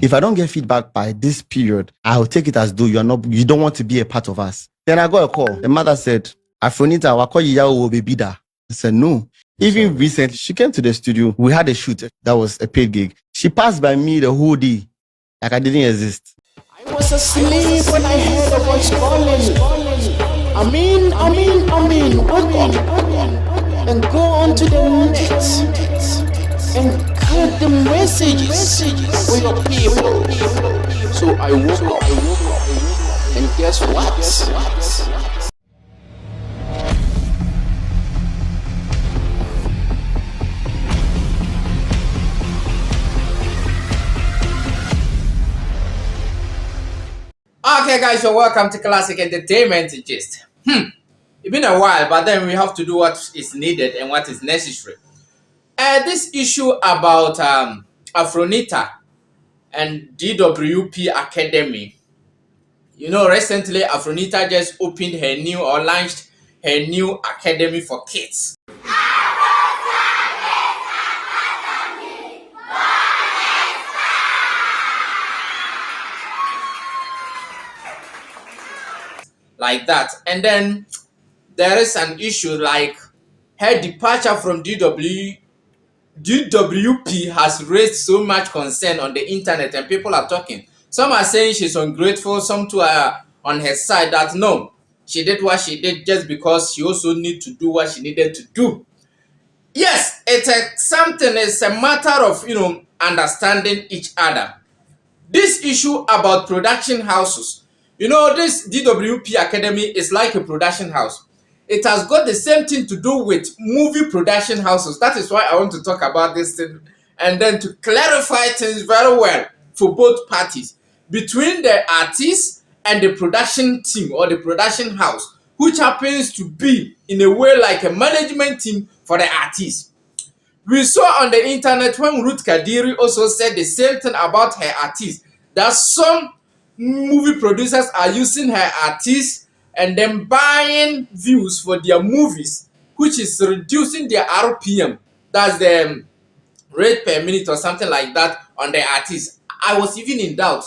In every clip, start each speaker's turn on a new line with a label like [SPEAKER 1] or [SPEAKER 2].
[SPEAKER 1] If I don't get feedback by this period, I'll take it as though you don't want to be a part of us. Then I got a call. The mother said, Afronita, will be bida. I said, no. Even recently, she came to the studio. We had a shoot. That was a paid gig. She passed by me the whole day, like I didn't exist.
[SPEAKER 2] I was asleep when I heard a voice calling. Amin, wake up and go on to the net and cut the messages for your people. So I woke up, and guess what?
[SPEAKER 3] Okay, guys, so welcome to Classic Entertainment Gist. It's been a while, but then we have to do what is needed and what is necessary. This issue about Afronita and DWP Academy. You know, recently Afronita just opened her new or launched her new academy for kids. Like that, and then there is an issue like her departure from DWP has raised so much concern on the internet, and people are talking. Some are saying she's ungrateful, some too are on her side that no, she did what she did just because she also need to do what she needed to do. Yes, it's a matter of understanding each other. This issue about production houses. You know, this DWP Academy is like a production house. It has got the same thing to do with movie production houses. That is why I want to talk about this thing and then to clarify things very well for both parties. Between the artist and the production team or the production house, which happens to be in a way like a management team for the artist. We saw on the internet when Ruth Kadiri also said the same thing about her artist, that some movie producers are using her artists and then buying views for their movies, which is reducing their RPM. That's the rate per minute or something like that on the artist. I was even in doubt.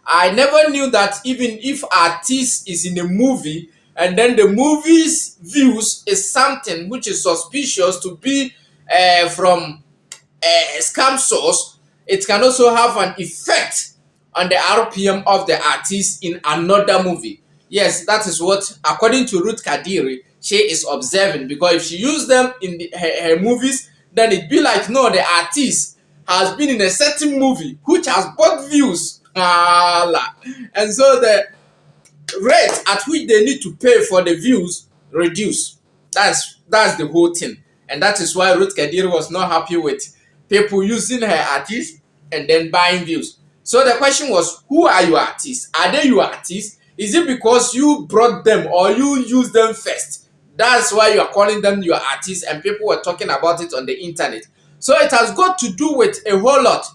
[SPEAKER 3] I never knew that even if artist is in a movie and then the movie's views is something which is suspicious to be from a scam source, it can also have an effect on the RPM of the artist in another movie. Yes, that is what, according to Ruth Kadiri, she is observing. Because if she used them in her movies, then it'd be like, no, the artist has been in a certain movie which has bought views. And so the rate at which they need to pay for the views reduce. That's the whole thing. And that is why Ruth Kadiri was not happy with people using her artist and then buying views. So the question was, who are your artists? Are they your artists? Is it because you brought them or you used them first? That's why you are calling them your artists, and people were talking about it on the internet. So it has got to do with a whole lot.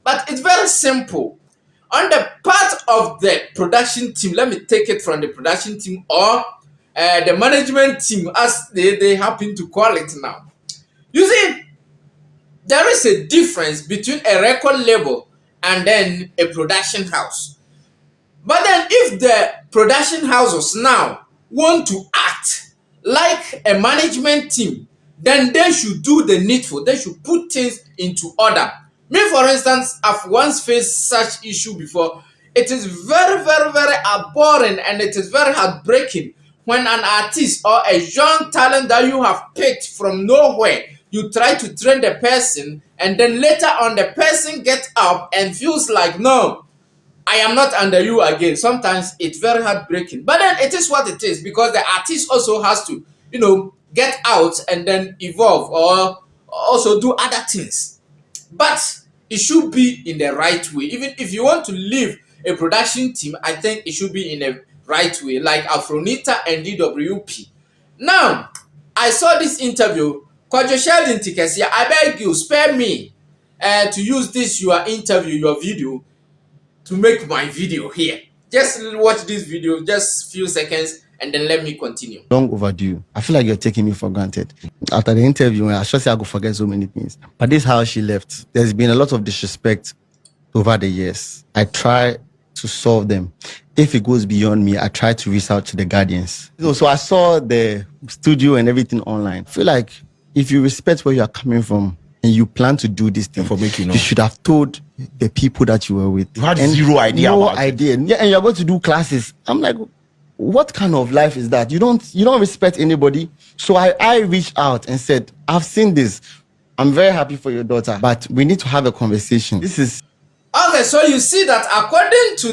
[SPEAKER 3] But it's very simple. On the part of the production team, let me take it from the production team or the management team, as they happen to call it now. You see, there is a difference between a record label and then a production house. But then if the production houses now want to act like a management team, then they should do the needful. They should put things into order. Me, for instance, I've once faced such issue before. It is very, very, very abhorrent and it is very heartbreaking when an artist or a young talent that you have picked from nowhere, you try to train the person, and then later on the person gets up and feels like, no, I am not under you again. Sometimes it's very heartbreaking. But then it is what it is, because the artist also has to, get out and then evolve or also do other things. But it should be in the right way. Even if you want to leave a production team, I think it should be in a right way, like Afronita and DWP. Now, I saw this interview. I beg you, spare me to use this your interview, your video, to make my video here. Just watch this video, just few seconds, and then let me continue.
[SPEAKER 1] Long overdue. I feel like you're taking me for granted. After the interview, I sure say I go forget so many things. But this is how she left. There's been a lot of disrespect over the years. I try to solve them. If it goes beyond me, I try to reach out to the guardians. So I saw the studio and everything online. I feel like if you respect where you are coming from and you plan to do this thing, you should have told the people that you were with.
[SPEAKER 2] You had zero idea
[SPEAKER 1] no
[SPEAKER 2] about
[SPEAKER 1] idea. Yeah, and you're going to do classes. I'm like, what kind of life is that? You don't respect anybody. So I reached out and said, I've seen this. I'm very happy for your daughter, but we need to have a conversation. This is
[SPEAKER 3] Okay, so you see that according to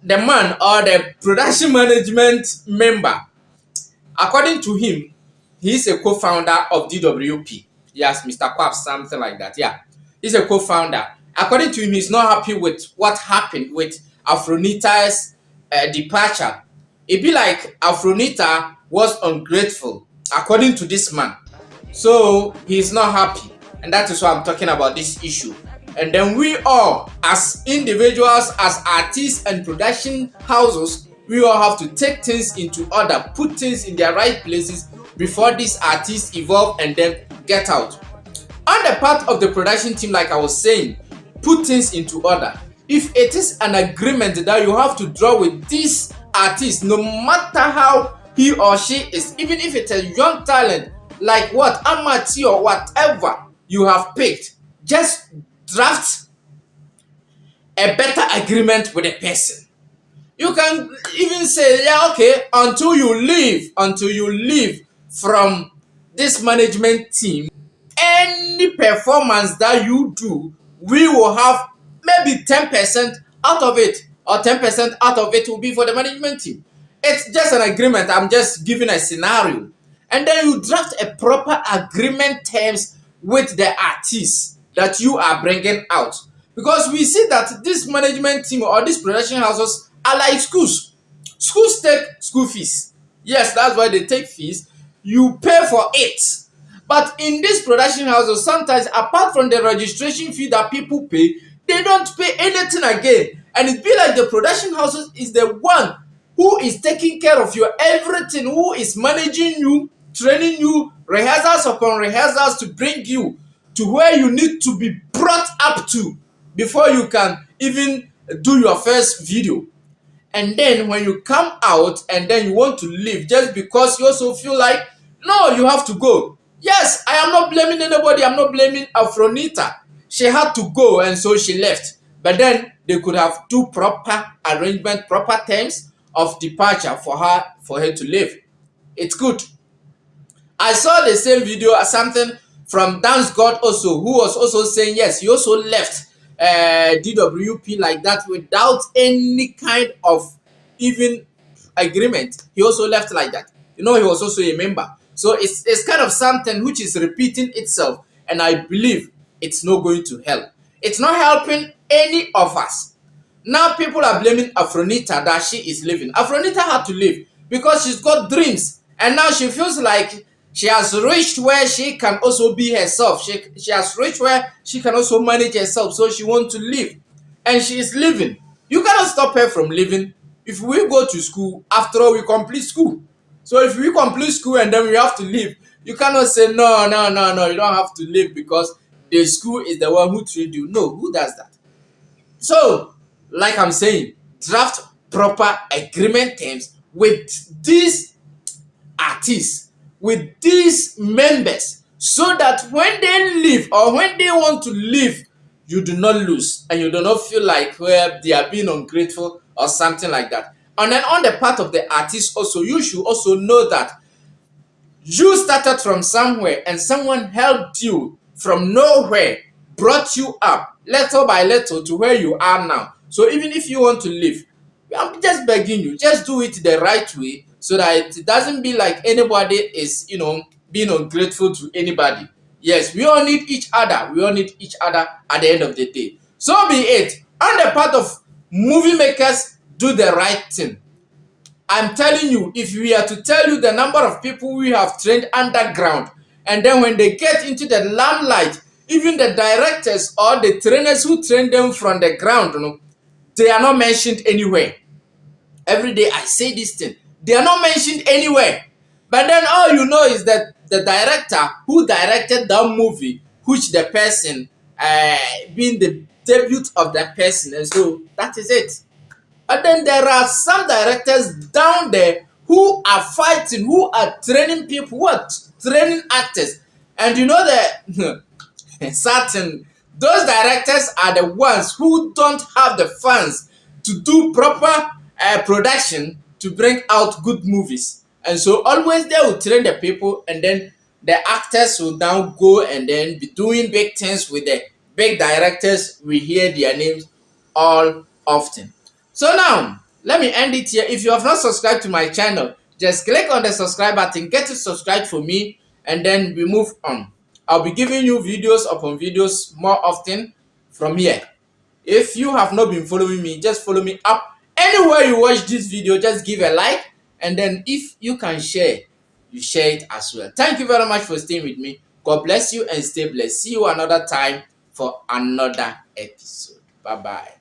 [SPEAKER 3] the man or the production management member, according to him, he's a co-founder of DWP. Yes, Mr. Quables, something like that. Yeah, he's a co-founder. According to him, he's not happy with what happened with Afronita's departure. It be like Afronita was ungrateful, according to this man. So he's not happy, and that is why I'm talking about this issue. And then we all, as individuals, as artists and production houses, we all have to take things into order, put things in their right places before these artists evolve and then get out. On the part of the production team, like I was saying, put things into order. If it is an agreement that you have to draw with this artist, no matter how he or she is, even if it's a young talent, like what amateur or whatever you have picked, just draft a better agreement with a person. You can even say, yeah, okay, until you leave from this management team, any performance that you do, we will have maybe 10% out of it, or 10% out of it will be for the management team. It's just an agreement. I'm just giving a scenario. And then you draft a proper agreement terms with the artists that you are bringing out. Because we see that this management team or these production houses are like schools. Schools take school fees. Yes, that's why they take fees. You pay for it. But in these production houses, sometimes apart from the registration fee that people pay, they don't pay anything again. And it be like the production houses is the one who is taking care of your everything, who is managing you, training you, rehearsals upon rehearsals to bring you to where you need to be brought up to before you can even do your first video. And then when you come out and then you want to leave just because you also feel like, no, you have to go. Yes, I am not blaming anybody. I'm not blaming Afronita. She had to go and so she left. But then they could have do proper arrangement, proper terms of departure for her to leave. It's good. I saw the same video as something from Dance God also, who was also saying, yes, he also left DWP like that without any kind of even agreement. He also left like that. You know, he was also a member. So it's kind of something which is repeating itself, and I believe it's not going to help. It's not helping any of us. Now people are blaming Afronita that she is leaving. Afronita had to leave because she's got dreams, and now she feels like she has reached where she can also be herself. She has reached where she can also manage herself, so she wants to leave. And she is leaving. You cannot stop her from leaving. If we go to school, after all, we complete school. So if we complete school and then we have to leave, you cannot say, no, you don't have to leave because the school is the one who trained you. No, who does that? So, like I'm saying, draft proper agreement terms with these artists, with these members, so that when they leave or when they want to leave, you do not lose and you do not feel like they are being ungrateful or something like that. And then on the part of the artist also, you should also know that you started from somewhere and someone helped you from nowhere, brought you up little by little to where you are now. So even if you want to leave, I'm just begging you, just do it the right way so that it doesn't be like anybody is, being ungrateful to anybody. Yes, we all need each other. We all need each other at the end of the day. So be it. On the part of movie makers, do the right thing. I'm telling you, if we are to tell you the number of people we have trained underground, and then when they get into the limelight, even the directors or the trainers who train them from the ground, they are not mentioned anywhere. Every day I say this thing. They are not mentioned anywhere. But then all you know is that the director who directed that movie, which the person being the debut of that person, and so that is it. And then there are some directors down there who are fighting, who are training people, who are training actors. And you know that certain those directors are the ones who don't have the funds to do proper production to bring out good movies. And so always they will train the people, and then the actors will now go and then be doing big things with the big directors. We hear their names all often. So now, let me end it here. If you have not subscribed to my channel, just click on the subscribe button, get it subscribed for me, and then we move on. I'll be giving you videos upon videos more often from here. If you have not been following me, just follow me up. Anywhere you watch this video, just give a like, and then if you can share, you share it as well. Thank you very much for staying with me. God bless you and stay blessed. See you another time for another episode. Bye-bye.